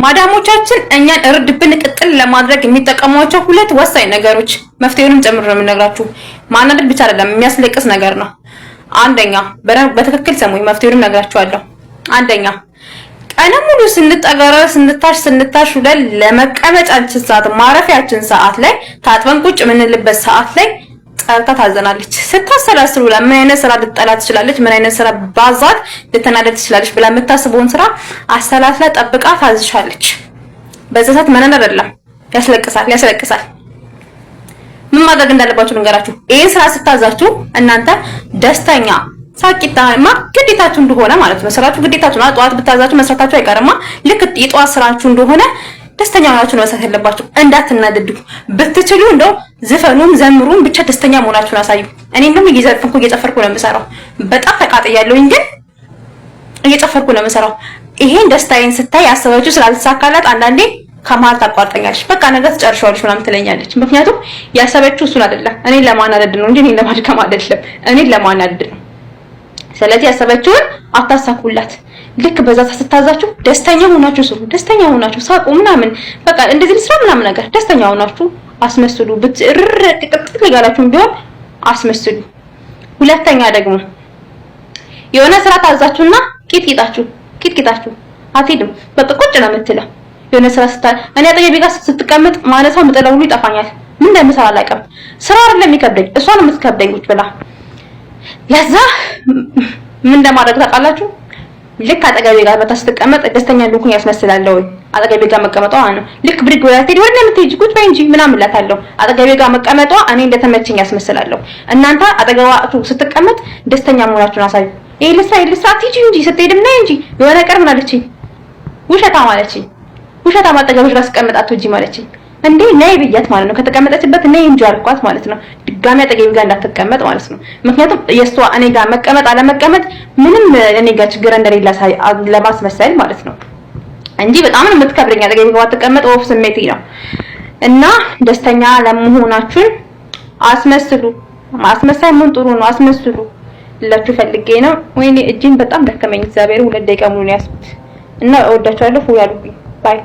ማዳሞቻችን እኛን እርድብን ቅጥል ለማድረግ የሚጠቀሟቸው ሁለት ወሳኝ ነገሮች መፍትሄውንም ጨምሮ ነው የምነግራችሁ። ማናደድ ብቻ አይደለም የሚያስለቅስ ነገር ነው። አንደኛ በትክክል ሰሙኝ፣ መፍትሄውንም ነግራችኋለሁ። አንደኛ ቀን ሙሉ ስንጠገረ ስንታሽ ውለን ለመቀመጫችን ሰዓት ማረፊያችን ሰዓት ላይ ታጥበን ቁጭ ምንልበት ሰዓት ላይ ጸርታ ታዘናለች። ስታሰላስሉ ምን አይነት ስራ ልትጠላ ትችላለች፣ ምን አይነት ስራ ባዛት ልትናደድ ትችላለች ብላ የምታስበውን ስራ አሰላስላ ጠብቃ ታዝሻለች። በዛ ሰዓት መነን አይደለም ያስለቅሳል። ምን ማድረግ እንዳለባችሁ ልንገራችሁ። ይሄን ስራ ስታዛችሁ እናንተ ደስተኛ ሳቂታማ ግዴታችሁ እንደሆነ ማለት ነው። ስራችሁ ግዴታችሁ ነው። ጠዋት ብታዛችሁ መስራታችሁ አይቀርማ። ልክ የጠዋት ስራችሁ እንደሆነ ደስተኛ ሆናችሁ ነው መስራት ያለባችሁ። እንዳትናደዱ ብትችሉ እንደው ዝፈኑም ዘምሩም ብቻ ደስተኛ መሆናችሁን አሳዩ። እኔም ደግሞ እየጨፈርኩ ነው የምሰራው። በጣም ተቃጥያለሁኝ ግን እየጨፈርኩ ነው የምሰራው። ይሄን ደስታዬን ስታይ ያሰበችው ስላልተሳካላት አንዳንዴ ከመሀል ታቋርጠኛለች። በቃ ነገር ትጨርሻለች ምናምን ትለኛለች። ምክንያቱም ያሰበችው እሱን አይደለም፣ እኔን ለማናደድ ነው እንጂ እኔን ለማድከም አይደለም። እኔን ለማናደድ ነው። ስለዚህ ያሰበችውን አታሳኩላት። ልክ በዛ ስታዛችሁ ደስተኛ ሆናችሁ ስሩ። ደስተኛ ሆናችሁ ሳቁ ምናምን በቃ እንደዚህ ልስራ ምናምን ነገር ደስተኛ ሆናችሁ አስመስሉ። ቅጥቅጥ ይጋላችሁ ቢሆን አስመስሉ። ሁለተኛ ደግሞ የሆነ ስራ ታዛችሁና ቂጥቂጣችሁ አትሄድም። በቃ ቁጭ ነው የምትለው። የሆነ ስራ እኔ አጠገቤ ጋር ስትቀመጥ ማለት ነው የምጥለው ሁሉ ይጠፋኛል። ምን እንደምሰራ አላውቅም። ስራ አይደለም የሚከብደኝ፣ እሷ ነው የምትከብደኝ ቁጭ ብላ። ለዛ ምን እንደማድረግ ታውቃላችሁ? ልክ አጠገቤ ጋር መታ ስትቀመጥ ደስተኛ እንደሆንኩኝ ያስመስላለሁ። አጠገቤ ጋር መቀመጧ ነው ልክ ብድግ ብላ ትሄድ ወደ ምትሄጂ ቁጭ በይ እንጂ ምናምን እላታለሁ። አጠገቤ ጋር መቀመጧ እኔ እንደተመቸኝ ያስመስላለሁ። እናንተ አጠገባችሁ ስትቀመጥ ደስተኛ መሆናችሁን አሳዩ። ይሄ ልስራ ትሄጂ እንጂ ስትሄድም ነይ እንጂ የሆነ ቀር ምን አለችኝ? ውሸታም አለችኝ። ውሸታም አጠገብሽ ጋር ስቀመጣት እንጂ ማለችኝ። እንዴ ነይ ብያት ማለት ነው። ከተቀመጠችበት ነይ እንጂ አልኳት ማለት ነው። ድጋሚ አጠገቤ ጋር እንዳትቀመጥ ማለት ነው። ምክንያቱም የሷ እኔ ጋር መቀመጥ አለመቀመጥ ምንም እኔ ጋር ችግር እንደሌለ ለማስመሰል ማለት ነው እንጂ በጣም ነው የምትከብረኝ። አጠገቤ ጋር ተቀመጥ ወፍ ስሜቴ ነው። እና ደስተኛ ለመሆናችሁን አስመስሉ። ማስመሰል ምን ጥሩ ነው፣ አስመስሉ ልላችሁ ፈልጌ ነው። ወይኔ እጄን በጣም ደከመኝ። እግዚአብሔር 2 ደቂቃ ሙሉ ነው ያስኩት እና እወዳችኋለሁ። ያሉብኝ ባይ